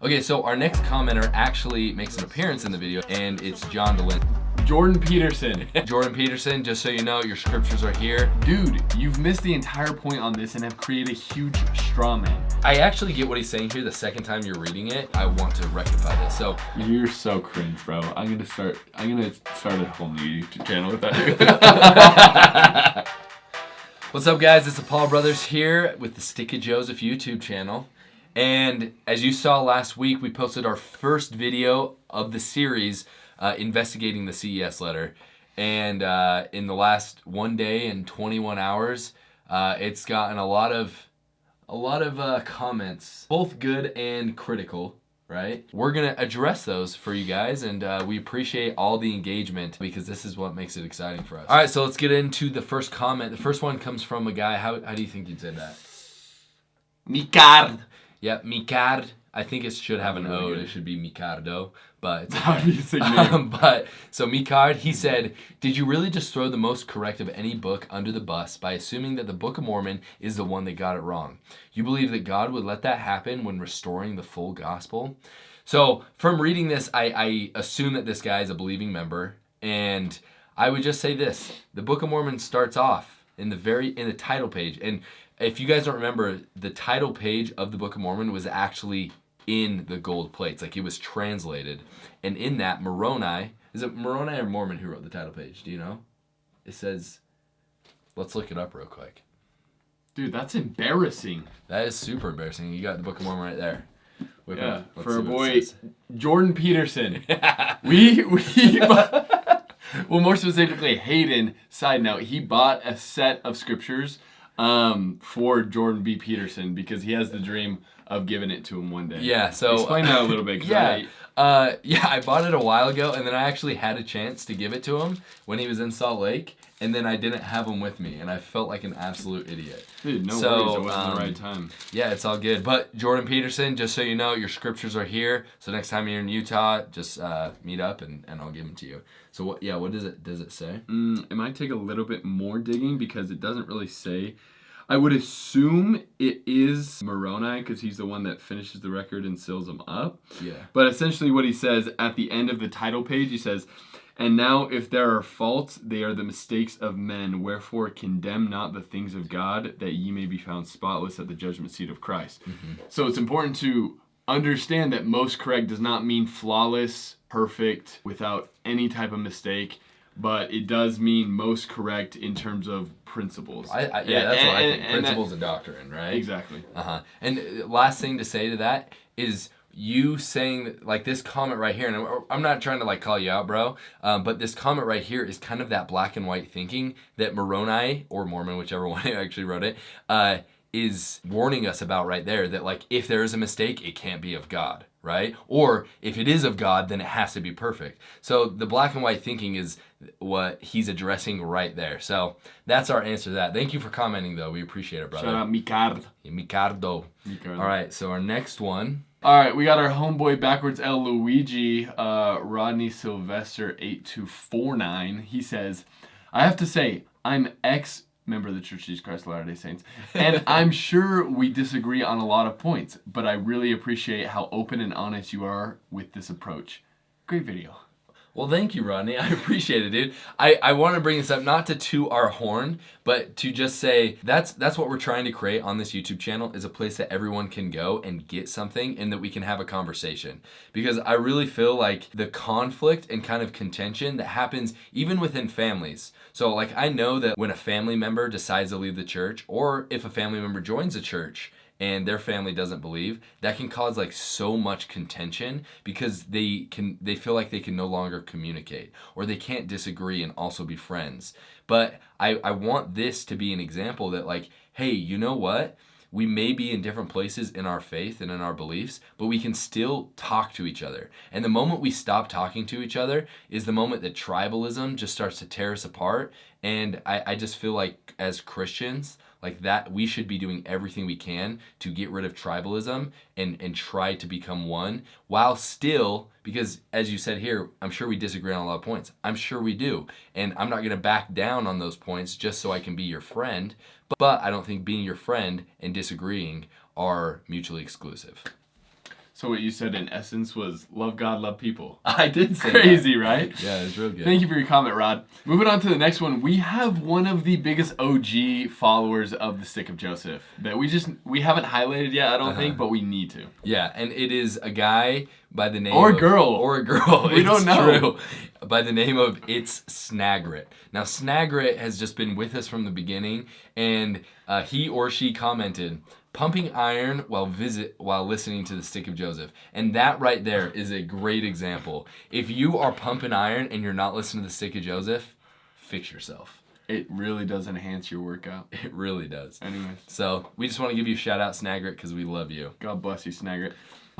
Okay, so our next commenter actually makes an appearance in the video, and it's John DeLin. Jordan Peterson. Jordan Peterson, just so you know, your scriptures are here. Dude, you've missed the entire point on this and have created a huge straw man. I actually get what he's saying here. The second time you're reading it, I want to rectify this. So you're so cringe, bro. I'm gonna start a whole new YouTube channel with that. What's up, guys? It's the Paul Brothers here with the Stick of Joseph YouTube channel. And as you saw last week, we posted our first video of the series investigating the CES letter. And in the last 1 day and 21 hours, it's gotten a lot of comments, both good and critical, right? We're gonna address those for you guys, and we appreciate all the engagement because this is what makes it exciting for us. All right, so let's get into the first comment. The first one comes from a guy. How do you think you'd say that? Micard. Yep, Micard. I think it should have an O. It should be Micardo, but it's okay. That would be a sick name. But so Micard, he said, "Did you really just throw the most correct of any book under the bus by assuming that the Book of Mormon is the one that got it wrong? You believe that God would let that happen when restoring the full gospel?" So from reading this, I assume that this guy is a believing member, and I would just say this: the Book of Mormon starts off in the title page, and if you guys don't remember, the title page of the Book of Mormon was actually in the gold plates, like it was translated, and in that Moroni, is it Moroni or Mormon who wrote the title page? Do you know? It says, let's look it up real quick. Dude, that's embarrassing. That is super embarrassing. You got the Book of Mormon right there. For our boy Jordan Peterson. Well, more specifically, Hayden. Side note, he bought a set of scriptures for Jordan B. Peterson because he has the dream of giving it to him one day. Yeah, so explain that a little bit. I bought it a while ago, and then I actually had a chance to give it to him when he was in Salt Lake, and then I didn't have him with me, and I felt like an absolute idiot. Dude, no worries, it wasn't the right time. Yeah, it's all good. But Jordan Peterson, just so you know, your scriptures are here. So next time you're in Utah, just meet up, and I'll give them to you. So what does it say? It might take a little bit more digging because it doesn't really say. I would assume it is Moroni because he's the one that finishes the record and seals them up. Yeah. But essentially what he says at the end of the title page, he says, "And now if there are faults, they are the mistakes of men. Wherefore condemn not the things of God, that ye may be found spotless at the judgment seat of Christ." Mm-hmm. So it's important to understand that most correct does not mean flawless, perfect, without any type of mistake. But it does mean most correct in terms of principles. That's what I think. Principles of doctrine, right? Exactly. And last thing to say to that is you saying, like, this comment right here, and I'm not trying to, like, call you out, bro, but this comment right here is kind of that black and white thinking that Moroni, or Mormon, whichever one actually wrote it, is warning us about right there, that, like, if there is a mistake, it can't be of God, right? Or if it is of God, then it has to be perfect. So the black and white thinking is what he's addressing right there. So that's our answer to that. Thank you for commenting, though. We appreciate it, brother. Shout out Micard. Micardo. All right, so our next one. All right, we got our homeboy backwards El Luigi, Rodney Sylvester 8249. He says, "I have to say, I'm member of the Church of Jesus Christ of Latter-day Saints, and I'm sure we disagree on a lot of points, but I really appreciate how open and honest you are with this approach. Great video." Well, thank you, Rodney. I appreciate it, dude. I want to bring this up not to toot our horn, but to just say that's what we're trying to create on this YouTube channel, is a place that everyone can go and get something and that we can have a conversation. Because I really feel like the conflict and kind of contention that happens even within families. So, like, I know that when a family member decides to leave the church, or if a family member joins a church and their family doesn't believe, that can cause, like, so much contention because they feel like they can no longer communicate, or they can't disagree and also be friends. But I want this to be an example that, like, hey, you know what? We may be in different places in our faith and in our beliefs, but we can still talk to each other. And the moment we stop talking to each other is the moment that tribalism just starts to tear us apart. And I just feel like as Christians, like that, we should be doing everything we can to get rid of tribalism and try to become one, while still, because as you said here, I'm sure we disagree on a lot of points. I'm sure we do. And I'm not going to back down on those points just so I can be your friend. But I don't think being your friend and disagreeing are mutually exclusive. So what you said in essence was love God, love people. I did say Crazy, that. right? Yeah, it's real good. Thank you for your comment, Rod. Moving on to the next one, we have one of the biggest OG followers of the Stick of Joseph that we haven't highlighted yet, I don't think, but we need to. Yeah, and it is a guy by the name Or of... girl. Or a girl. We don't know. True. By the name of It's Snagrit. Now, Snagrit has just been with us from the beginning, and he or she commented, pumping iron while listening to the Stick of Joseph. And that right there is a great example. If you are pumping iron and you're not listening to the Stick of Joseph, fix yourself. It really does enhance your workout. It really does. Anyways. So we just want to give you a shout out, Snagrit, because we love you. God bless you, Snagrit.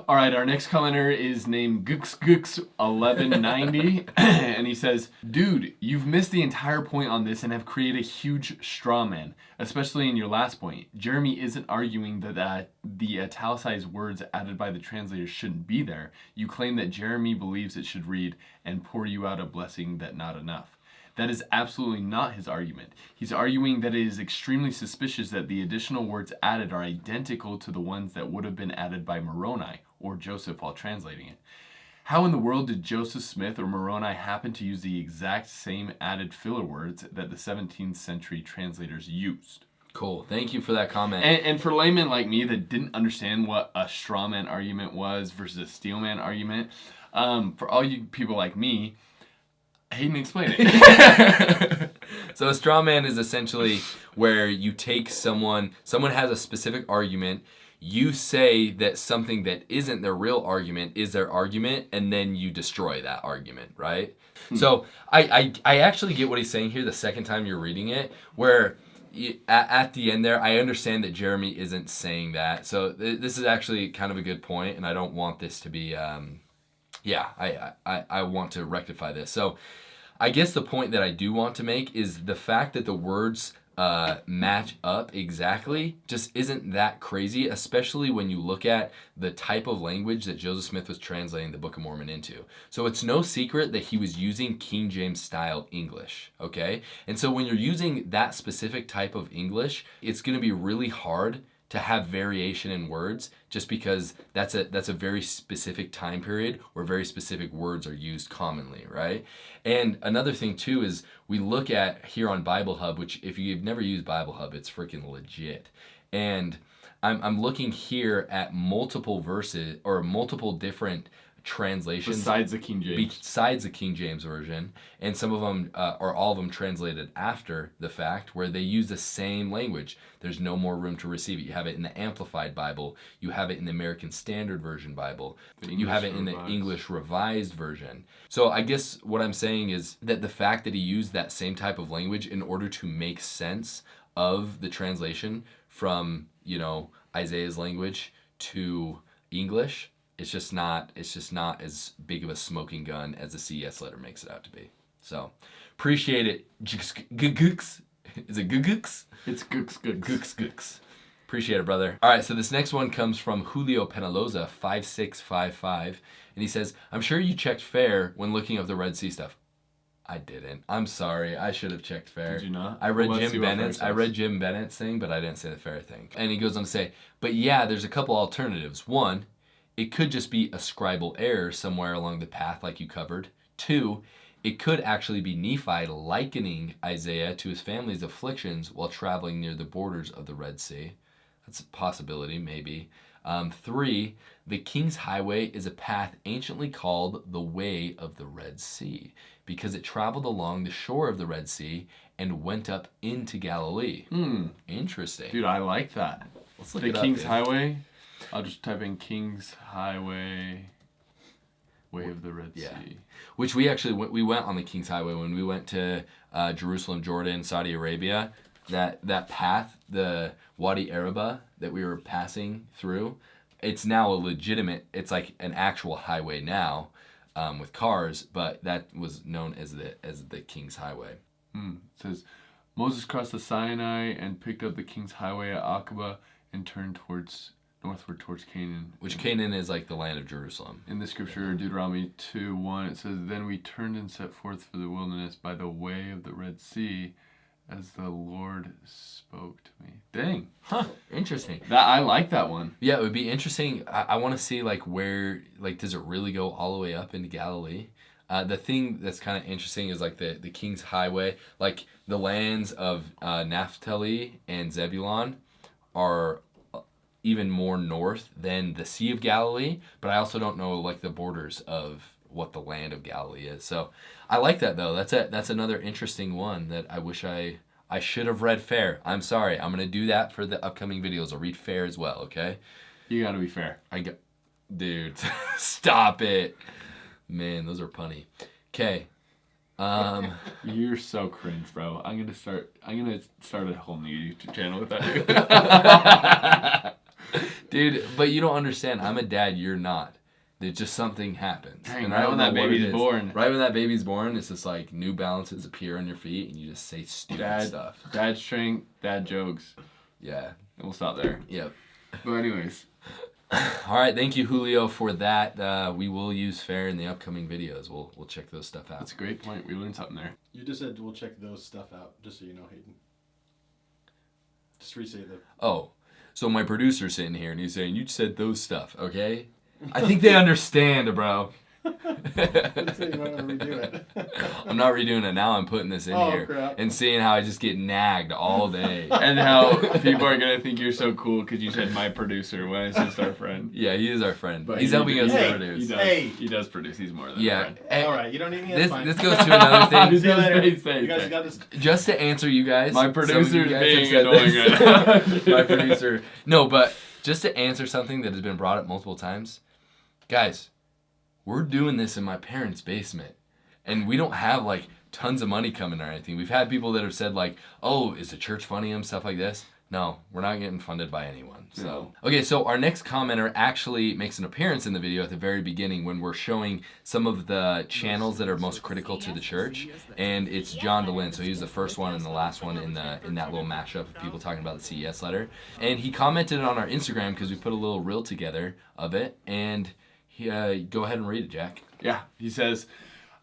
All right, our next commenter is named Gooks1190, and he says, dude, you've missed the entire point on this and have created a huge straw man, especially in your last point. Jeremy isn't arguing that the italicized words added by the translators shouldn't be there. You claim that Jeremy believes it should read, and pour you out a blessing that not enough. That is absolutely not his argument. He's arguing that it is extremely suspicious that the additional words added are identical to the ones that would have been added by Moroni or Joseph while translating it. How in the world did Joseph Smith or Moroni happen to use the exact same added filler words that the 17th century translators used? Cool. Thank you for that comment. And for laymen like me that didn't understand what a straw man argument was versus a steel man argument, for all you people like me, Hayden, explain it. So a straw man is essentially where you take someone has a specific argument, you say that something that isn't their real argument is their argument, and then you destroy that argument, right? So I actually get what he's saying here the second time you're reading it, where at the end there, I understand that Jeremy isn't saying that. So this is actually kind of a good point, and I don't want this to be... I want to rectify this. So I guess the point that I do want to make is the fact that the words match up exactly just isn't that crazy, especially when you look at the type of language that Joseph Smith was translating the Book of Mormon into. So it's no secret that he was using King James style English, okay? And so when you're using that specific type of English, it's going to be really hard to have variation in words, just because that's a very specific time period where very specific words are used commonly, right? And another thing too is we look at here on Bible Hub, which if you've never used Bible Hub, it's freaking legit. And I'm looking here at multiple verses or multiple different translations besides the King James version, and some of them or all of them translated after the fact, where they use the same language. There's no more room to receive it. You have it in the Amplified Bible, you have it in the American Standard Version Bible, you have it in the English Revised Version. So I guess what I'm saying is that the fact that he used that same type of language in order to make sense of the translation from, Isaiah's language to English, it's just not as big of a smoking gun as the CES letter makes it out to be. So, appreciate it. Gooks. Is it Gooks? It's Gooks. Gooks. Appreciate it, brother. All right, so this next one comes from Julio Penaloza, 5655, and he says, I'm sure you checked FAIR when looking up the Red Sea stuff. I didn't. I'm sorry. I should have checked FAIR. Did you not? I read Jim Bennett's thing, but I didn't say the FAIR thing. And he goes on to say, but yeah, there's a couple alternatives. One, it could just be a scribal error somewhere along the path like you covered. 2, it could actually be Nephi likening Isaiah to his family's afflictions while traveling near the borders of the Red Sea. That's a possibility, maybe. 3, the King's Highway is a path anciently called the Way of the Red Sea because it traveled along the shore of the Red Sea and went up into Galilee. Interesting. Dude, I like that. Let's look it up, The King's dude. Highway... I'll just type in King's Highway, Way of the Red Sea. Which we went on the King's Highway when we went to Jerusalem, Jordan, Saudi Arabia. That path, the Wadi Araba that we were passing through, it's now a legitimate, it's like an actual highway now with cars, but that was known as the King's Highway. It says, Moses crossed the Sinai and picked up the King's Highway at Aqaba and turned northward towards Canaan. Which Canaan is like the land of Jerusalem. In the scripture, Deuteronomy 2:1, it says, Then we turned and set forth for the wilderness by the way of the Red Sea, as the Lord spoke to me. Dang. Huh. Interesting. I like that one. Yeah, it would be interesting. I want to see like where, like, does it really go all the way up into Galilee? The thing that's kind of interesting is like the King's Highway, like the lands of Naphtali and Zebulon are even more north than the Sea of Galilee, but I also don't know like the borders of what the land of Galilee is. So I like that though. That's another interesting one that I wish I should have read fair. I'm sorry. I'm gonna do that for the upcoming videos. I'll read fair as well. Okay. You gotta be fair. Dude, stop it. Man, those are punny. Okay. You're so cringe, bro. I'm gonna start a whole new YouTube channel without you. Dude, but you don't understand. I'm a dad. You're not. There's just something happens. Dang, right when that baby's born. Right when that baby's born, it's just like New Balances appear on your feet and you just say stupid stuff. Dad strength, dad jokes. Yeah. And we'll stop there. Yep. But anyways. All right, thank you, Julio, for that. We will use fair in the upcoming videos. We'll check those stuff out. That's a great point. We learned something there. You just said we'll check those stuff out, just so you know, Hayden. Just re-say that. Oh, so my producer's sitting here and he's saying, you said those stuff, okay? I think they understand, bro. So you might want to redo it. I'm not redoing it now. I'm putting this in here crap. and seeing how I just get nagged all day. And how people are gonna think you're so cool because you said my producer when it's just our friend. Yeah, he is our friend. But He's helping us produce. He does produce. He's more than a friend. Hey, all right, you don't need me. This That's goes to another thing. See you later. You guys got this. Just to answer you guys. My producer's being said annoying this. right now. My producer. No, but just to answer something that has been brought up multiple times. Guys, we're doing this in my parents' basement. And we don't have like tons of money coming or anything. We've had people that have said like, oh, is the church funding them? Stuff like this. No, we're not getting funded by anyone. So okay, so our next commenter actually makes an appearance in the video at the very beginning when we're showing some of the channels that are most critical to the church, and it's John DeLynn. So he's the first one and the last one in that little mashup of people talking about the CES letter. And he commented on our Instagram because we put a little reel together of it, and he go ahead and read it, Jack. Yeah, he says,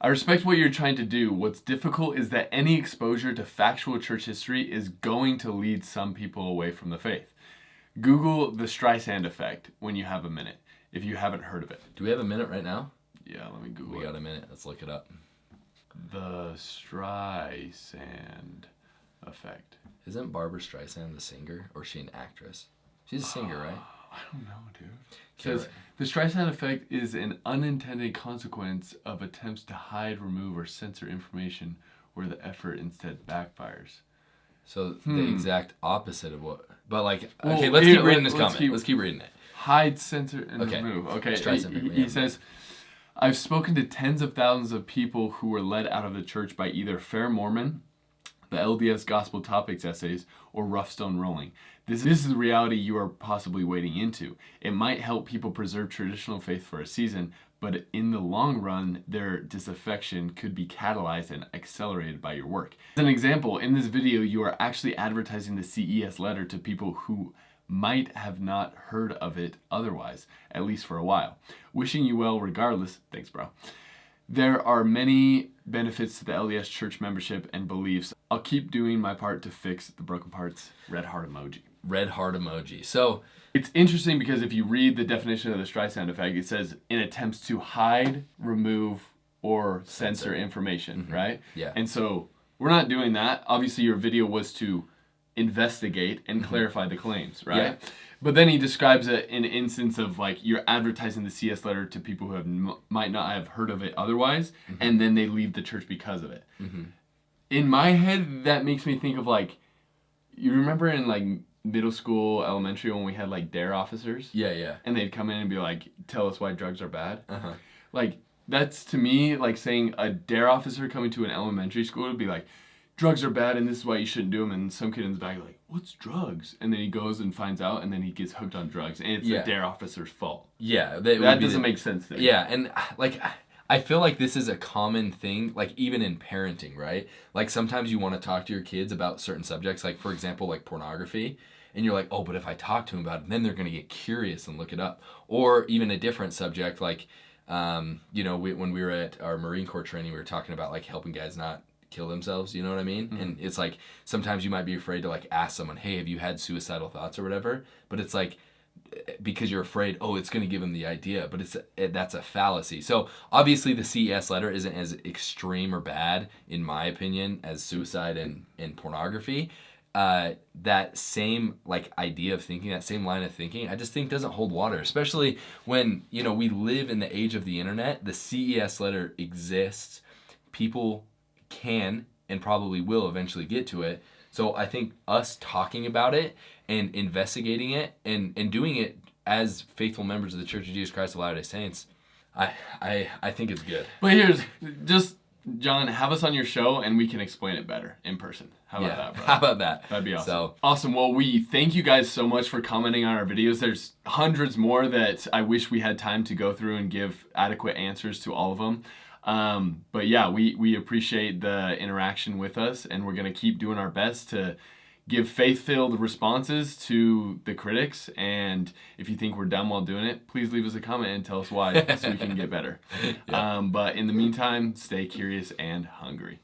I respect what you're trying to do. What's difficult is that any exposure to factual church history is going to lead some people away from the faith. Google the Streisand effect when you have a minute, if you haven't heard of it. Do we have a minute right now? Yeah, let me Google it. We got a minute. Let's look it up. The Streisand effect. Isn't Barbara Streisand the singer, or is she an actress? She's a singer, right? I don't know, dude. It says, the Streisand effect is an unintended consequence of attempts to hide, remove, or censor information where the effort instead backfires. So the exact opposite of what... But like, Well, okay, let's here, keep reading this let's comment. Let's keep reading it. Hide, censor, and Okay. remove. Okay, Streisand, he says, I've spoken to tens of thousands of people who were led out of the church by either Fair Mormon, the LDS Gospel Topics essays, or Rough Stone Rolling. This is the reality you are possibly wading into. It might help people preserve traditional faith for a season, but in the long run, their disaffection could be catalyzed and accelerated by your work. As an example, in this video, you are actually advertising the CES letter to people who might have not heard of it otherwise, at least for a while. Wishing you well regardless. Thanks, bro. There are many benefits to the LDS church membership and beliefs. I'll keep doing my part to fix the broken parts. Red heart emoji. Red heart emoji. So it's interesting because if you read the definition of the Streisand effect, it says in attempts to hide, remove, or censor information, right? Yeah. And so we're not doing that. Obviously, your video was to investigate and clarify the claims, right? Yeah. But then he describes it in an instance of like you're advertising the CS letter to people who have might not have heard of it otherwise, and then they leave the church because of it. In my head, that makes me think of like, you remember in like middle school, elementary, when we had like DARE officers? yeah. And they'd come in and be like, tell us why drugs are bad. Like, that's to me like saying a DARE officer coming to an elementary school would be like, drugs are bad and this is why you shouldn't do them. And some kid in the back like, what's drugs? And then he goes and finds out and then he gets hooked on drugs. And it's the DARE officer's fault. Yeah. That doesn't make sense to me. Yeah, and like I feel like this is a common thing, like even in parenting, right? Like sometimes you want to talk to your kids about certain subjects, like for example, like pornography. And you're like, oh, but if I talk to them about it, then they're going to get curious and look it up. Or even a different subject, like, when we were at our Marine Corps training, we were talking about like helping guys not kill themselves, you know what I mean? And it's like sometimes you might be afraid to like ask someone, hey, have you had suicidal thoughts or whatever? But it's like, because you're afraid, oh, it's going to give them the idea, but that's a fallacy. So obviously the CES letter isn't as extreme or bad, in my opinion, as suicide and pornography. That same like idea of thinking, that same line of thinking, I just think doesn't hold water, especially when, you know, we live in the age of the internet. The CES letter exists. People can and probably will eventually get to it. So I think us talking about it and investigating it and doing it as faithful members of the Church of Jesus Christ of Latter-day Saints, I think it's good. But here's just, John, have us on your show and we can explain it better in person. How about that, bro? How about that? That'd be awesome. So, awesome. Well, we thank you guys so much for commenting on our videos. There's hundreds more that I wish we had time to go through and give adequate answers to all of them. But yeah, we appreciate the interaction with us, and we're going to keep doing our best to give faith-filled responses to the critics. And if you think we're dumb while doing it, please leave us a comment and tell us why so we can get better. Yeah. But in the meantime, stay curious and hungry.